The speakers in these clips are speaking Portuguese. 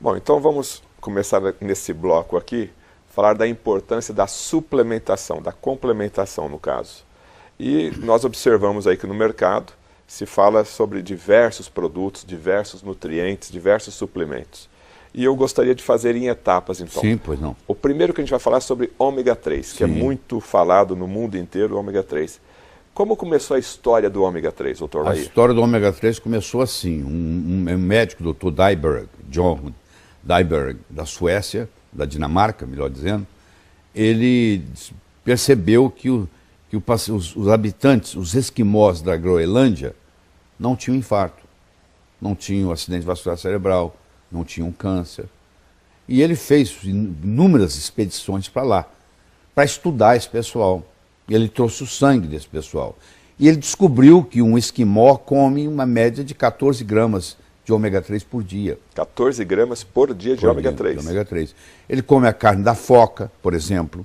Bom, então vamos começar nesse bloco aqui, falar da importância da suplementação, da complementação no caso. E nós observamos aí que no mercado se fala sobre diversos produtos, diversos nutrientes, diversos suplementos. E eu gostaria de fazer em etapas, então. Sim, pois não. O primeiro que a gente vai falar é sobre ômega 3, que é muito falado no mundo inteiro, o ômega 3. Como começou a história do ômega 3, doutor Lair? A história do ômega 3 começou assim. Um médico, doutor Dyberg, John Dyberg, da Suécia, da Dinamarca, melhor dizendo, ele percebeu que os habitantes, os esquimós da Groenlândia, não tinham infarto, não tinham acidente vascular cerebral, não tinham câncer. E ele fez inúmeras expedições para lá, para estudar esse pessoal. E ele trouxe o sangue desse pessoal. E ele descobriu que um esquimó come uma média de 14 gramas de ômega 3 por dia. 14 gramas por dia de ômega 3. De ômega 3. Ele come a carne da foca, por exemplo.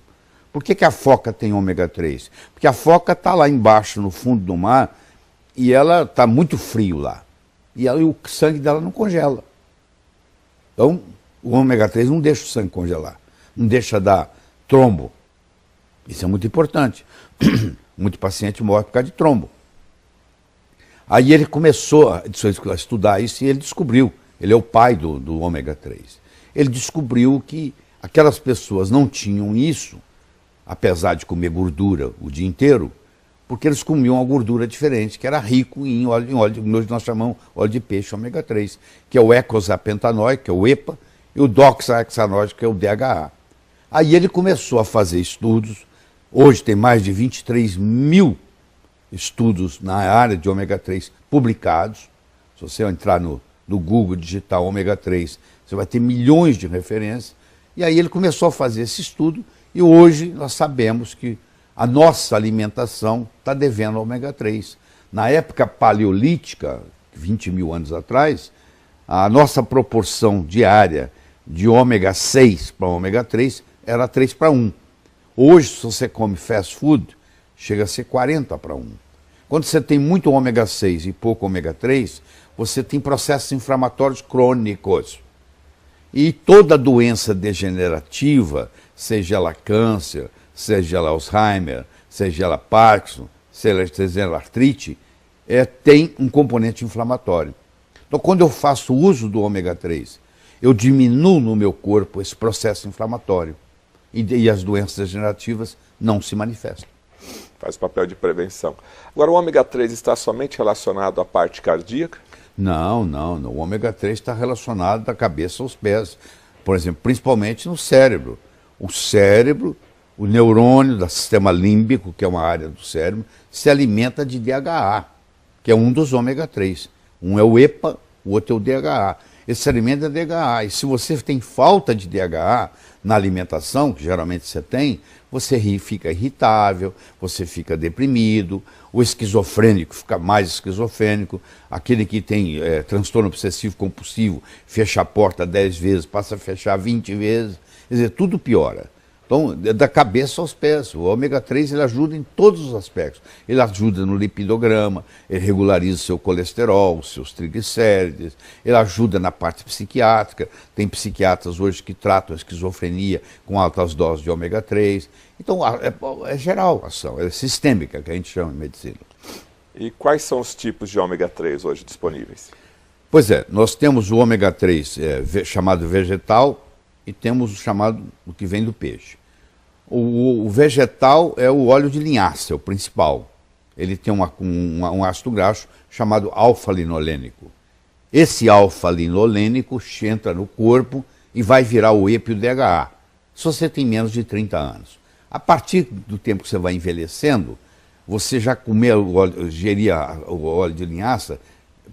Por que a foca tem ômega 3? Porque a foca está lá embaixo, no fundo do mar, e ela está muito frio lá. E o sangue dela não congela. Então, o ômega 3 não deixa o sangue congelar. Não deixa dar trombo. Isso é muito importante. Muito paciente morre por causa de trombo. Aí ele começou a estudar isso e ele descobriu. Ele é o pai do ômega 3. Ele descobriu que aquelas pessoas não tinham isso, apesar de comer gordura o dia inteiro, porque eles comiam uma gordura diferente, que era rico em óleo, hoje nós chamamos óleo de peixe ômega 3, que é o eicosapentaenoico, que é o EPA, e o doxahexanoico, que é o DHA. Aí ele começou a fazer estudos. Hoje tem mais de 23 mil estudos na área de ômega 3 publicados. Se você entrar no Google digitar ômega 3, você vai ter milhões de referências. E aí ele começou a fazer esse estudo e hoje nós sabemos que a nossa alimentação está devendo ômega 3. Na época paleolítica, 20 mil anos atrás, a nossa proporção diária de ômega 6 para ômega 3 era 3 para 1. Hoje, se você come fast food, chega a ser 40 para 1. Quando você tem muito ômega 6 e pouco ômega 3, você tem processos inflamatórios crônicos. E toda doença degenerativa, seja ela câncer, seja ela Alzheimer, seja ela Parkinson, seja ela artrite, tem um componente inflamatório. Então, quando eu faço uso do ômega 3, eu diminuo no meu corpo esse processo inflamatório. E as doenças degenerativas não se manifestam. Faz o papel de prevenção. Agora, o ômega 3 está somente relacionado à parte cardíaca? Não. O ômega 3 está relacionado da cabeça aos pés. Por exemplo, principalmente no cérebro. O cérebro, o neurônio do sistema límbico, que é uma área do cérebro, se alimenta de DHA, que é um dos ômega 3. Um é o EPA, o outro é o DHA. Esse se alimenta de DHA. E se você tem falta de DHA na alimentação, que geralmente você tem, você fica irritável, você fica deprimido, o esquizofrênico fica mais esquizofrênico, aquele que tem transtorno obsessivo compulsivo, fecha a porta 10 vezes, passa a fechar 20 vezes, quer dizer, tudo piora. Então, da cabeça aos pés, o ômega 3 ele ajuda em todos os aspectos. Ele ajuda no lipidograma, ele regulariza o seu colesterol, os seus triglicérides, ele ajuda na parte psiquiátrica. Tem psiquiatras hoje que tratam a esquizofrenia com altas doses de ômega 3. Então, é geral a ação, é sistêmica, que a gente chama em medicina. E quais são os tipos de ômega 3 hoje disponíveis? Pois é, nós temos o ômega 3 chamado vegetal, e temos o chamado, o que vem do peixe. O vegetal é o óleo de linhaça, é o principal. Ele tem um ácido graxo chamado alfa-linolênico. Esse alfa-linolênico entra no corpo e vai virar o EPA e o DHA, se você tem menos de 30 anos. A partir do tempo que você vai envelhecendo, você já geria o óleo de linhaça,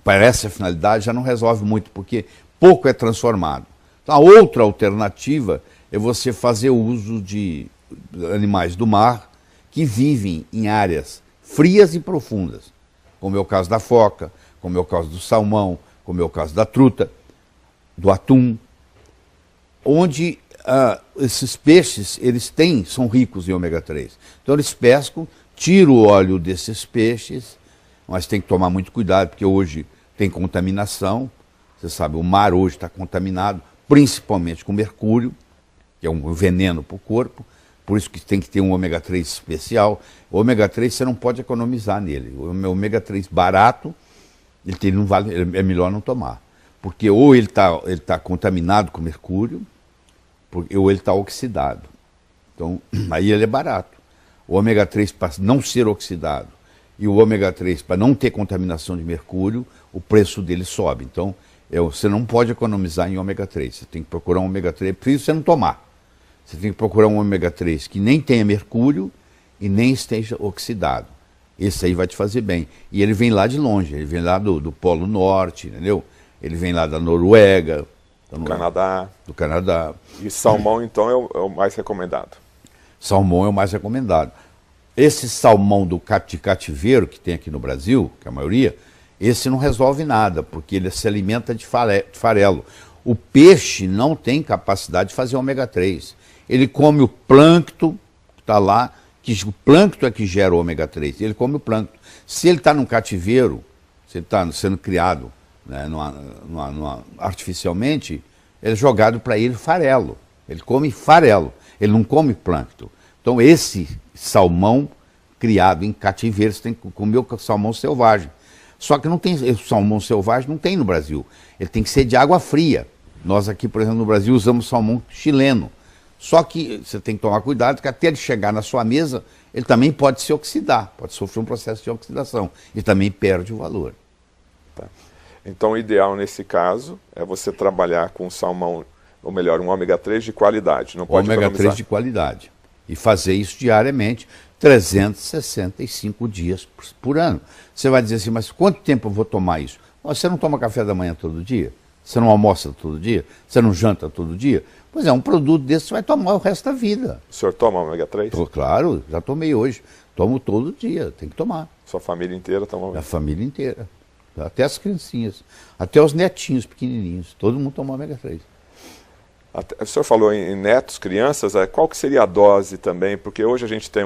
para essa finalidade já não resolve muito, porque pouco é transformado. A outra alternativa é você fazer uso de animais do mar que vivem em áreas frias e profundas, como é o caso da foca, como é o caso do salmão, como é o caso da truta, do atum, onde esses peixes são ricos em ômega 3. Então eles pescam, tiram o óleo desses peixes, mas tem que tomar muito cuidado, porque hoje tem contaminação. Você sabe, o mar hoje está contaminado principalmente com mercúrio, que é um veneno para o corpo, por isso que tem que ter um ômega 3 especial. O ômega 3 você não pode economizar nele. O ômega 3 barato, ele não vale, é melhor não tomar. Porque ou ele tá contaminado com mercúrio, ou ele está oxidado. Então, aí ele é barato. O ômega 3 para não ser oxidado e o ômega 3 para não ter contaminação de mercúrio, o preço dele sobe. Então, você não pode economizar em ômega 3. Você tem que procurar um ômega 3, por isso você não tomar. Você tem que procurar um ômega 3 que nem tenha mercúrio e nem esteja oxidado. Esse aí vai te fazer bem. E ele vem lá de longe, ele vem lá do Polo Norte, entendeu? Ele vem lá da Noruega. Do Canadá. E salmão, então, é o mais recomendado? Salmão é o mais recomendado. Esse salmão de cativeiro que tem aqui no Brasil, que é a maioria, esse não resolve nada, porque ele se alimenta de farelo. O peixe não tem capacidade de fazer ômega 3. Ele come o plâncton que está lá, que o plâncton é que gera o ômega 3. Ele come o plâncton. Se ele está num cativeiro, se ele está sendo criado, né, artificialmente, ele é jogado para ele farelo. Ele come farelo, ele não come plâncton. Então esse salmão criado em cativeiro, você tem que comer o salmão selvagem. Só que não tem, o salmão selvagem não tem no Brasil. Ele tem que ser de água fria. Nós aqui, por exemplo, no Brasil usamos salmão chileno. Só que você tem que tomar cuidado, que até ele chegar na sua mesa, ele também pode se oxidar, pode sofrer um processo de oxidação e também perde o valor. Tá. Então o ideal nesse caso é você trabalhar com salmão, ou melhor, um ômega 3 de qualidade. Não pode ômega 3 de qualidade. E fazer isso diariamente, 365 dias por ano. Você vai dizer assim, mas quanto tempo eu vou tomar isso? Você não toma café da manhã todo dia? Você não almoça todo dia? Você não janta todo dia? Pois é, um produto desse você vai tomar o resto da vida. O senhor toma ômega 3? Claro, já tomei hoje. Tomo todo dia, tem que tomar. Sua família inteira toma? A família inteira. Até as criancinhas. Até os netinhos pequenininhos. Todo mundo toma ômega 3. O senhor falou em netos, crianças, qual que seria a dose também? Porque hoje a gente tem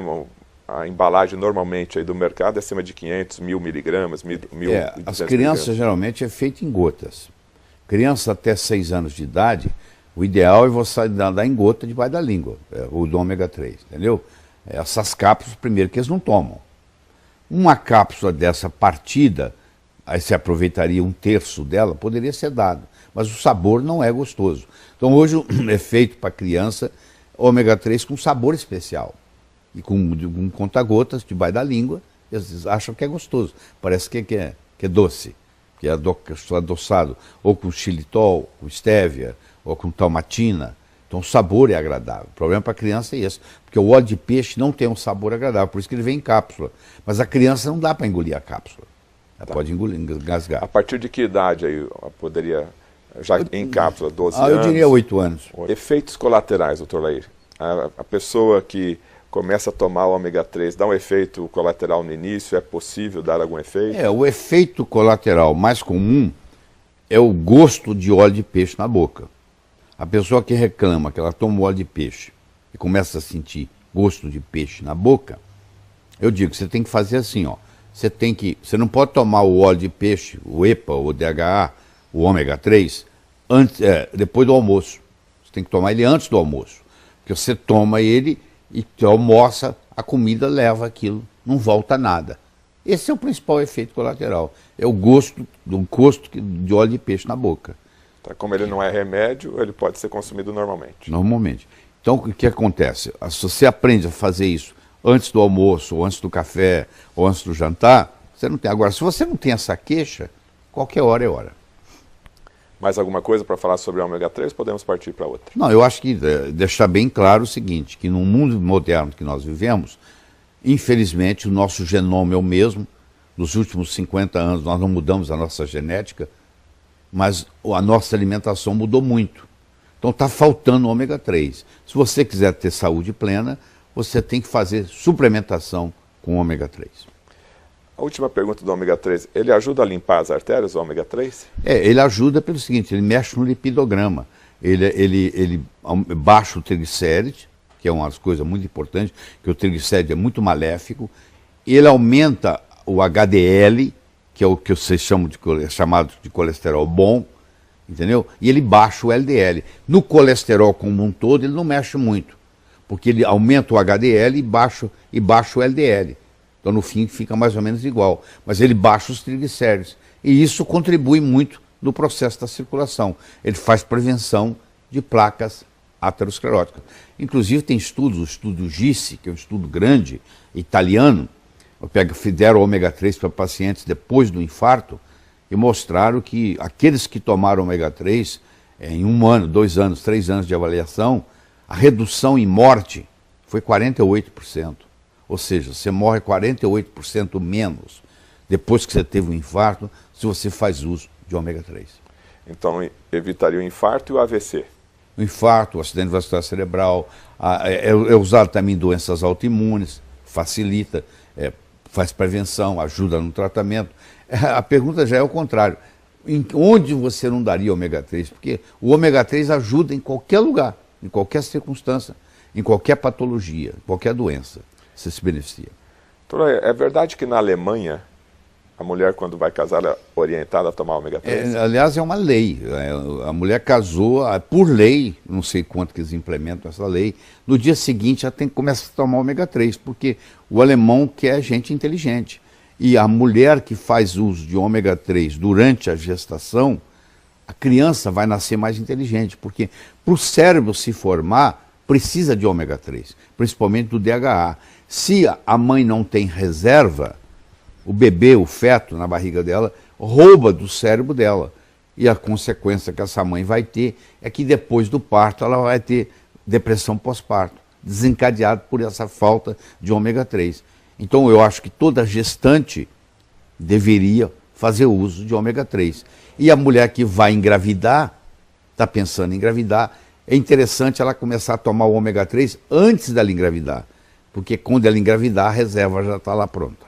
a embalagem normalmente aí do mercado é acima de 500, 1000 miligramas, 1.200 as crianças geralmente é feito em gotas. Criança até 6 anos de idade, o ideal é você dar em gota debaixo da língua, o do ômega 3, entendeu? Essas cápsulas, primeiro, que eles não tomam. Uma cápsula dessa partida, aí você aproveitaria 1/3 dela, poderia ser dado, mas o sabor não é gostoso. Então hoje é feito para criança ômega 3 com sabor especial. E com conta-gotas debaixo da língua, eles acham que é gostoso. Parece que é doce, que é adoçado, ou com xilitol, com estévia, ou com talmatina. Então o sabor é agradável. O problema para a criança é esse, porque o óleo de peixe não tem um sabor agradável, por isso que ele vem em cápsula. Mas a criança não dá para engolir a cápsula. Ela pode engasgar. A partir de que idade aí poderia, já em cápsula, 12 anos? Eu diria 8 anos. Efeitos colaterais, doutor Lair. A pessoa que começa a tomar o ômega 3, dá um efeito colateral no início, é possível dar algum efeito? O efeito colateral mais comum é o gosto de óleo de peixe na boca. A pessoa que reclama que ela toma óleo de peixe e começa a sentir gosto de peixe na boca, eu digo que você tem que fazer assim, ó. Você não pode tomar o óleo de peixe, o EPA, o DHA, o ômega 3, depois do almoço. Você tem que tomar ele antes do almoço. Porque você toma ele e almoça, a comida leva aquilo, não volta nada. Esse é o principal efeito colateral. É o gosto de óleo de peixe na boca. Tá, como ele não é remédio, ele pode ser consumido normalmente. Normalmente. Então, o que acontece? Se você aprende a fazer isso antes do almoço, ou antes do café, ou antes do jantar, você não tem. Agora, se você não tem essa queixa, qualquer hora é hora. Mais alguma coisa para falar sobre o ômega 3? Podemos partir para outra. Não, eu acho que deixar bem claro o seguinte, que no mundo moderno que nós vivemos, infelizmente o nosso genoma é o mesmo. Nos últimos 50 anos nós não mudamos a nossa genética, mas a nossa alimentação mudou muito. Então está faltando ômega 3. Se você quiser ter saúde plena, você tem que fazer suplementação com ômega 3. A última pergunta do ômega 3, ele ajuda a limpar as artérias, o ômega 3? Ele ajuda pelo seguinte, ele mexe no lipidograma, ele baixa o triglicéride, que é uma das coisas muito importantes, que o triglicéride é muito maléfico, ele aumenta o HDL, que é o que vocês chamam chamado de colesterol bom, entendeu? E ele baixa o LDL. No colesterol como um todo, ele não mexe muito, porque ele aumenta o HDL e baixa o LDL. Então, no fim, fica mais ou menos igual. Mas ele baixa os triglicéridos. E isso contribui muito no processo da circulação. Ele faz prevenção de placas ateroscleróticas. Inclusive, tem estudos, o estudo GISSI, que é um estudo grande, italiano, fizeram ômega 3 para pacientes depois do infarto, e mostraram que aqueles que tomaram ômega 3, em 1 ano, 2 anos, 3 anos de avaliação, a redução em morte foi 48%. Ou seja, você morre 48% menos depois que você teve um infarto, se você faz uso de ômega 3. Então, evitaria o infarto e o AVC? O infarto, o acidente vascular cerebral, é usado também em doenças autoimunes, facilita, faz prevenção, ajuda no tratamento. A pergunta já é o contrário. Onde você não daria ômega 3? Porque o ômega 3 ajuda em qualquer lugar, em qualquer circunstância, em qualquer patologia, em qualquer doença. Você se beneficia. Doutor, é verdade que na Alemanha a mulher, quando vai casar, é orientada a tomar ômega 3? Aliás, é uma lei. A mulher casou, por lei, não sei quanto que eles implementam essa lei, no dia seguinte ela tem que começar a tomar ômega 3, porque o alemão quer gente inteligente. E a mulher que faz uso de ômega 3 durante a gestação, a criança vai nascer mais inteligente, porque para o cérebro se formar, precisa de ômega 3, principalmente do DHA. Se a mãe não tem reserva, o bebê, o feto na barriga dela, rouba do cérebro dela. E a consequência que essa mãe vai ter é que depois do parto ela vai ter depressão pós-parto, desencadeado por essa falta de ômega 3. Então eu acho que toda gestante deveria fazer uso de ômega 3. E a mulher que vai engravidar, está pensando em engravidar, é interessante ela começar a tomar o ômega 3 antes dela engravidar. Porque quando ela engravidar, a reserva já está lá pronta.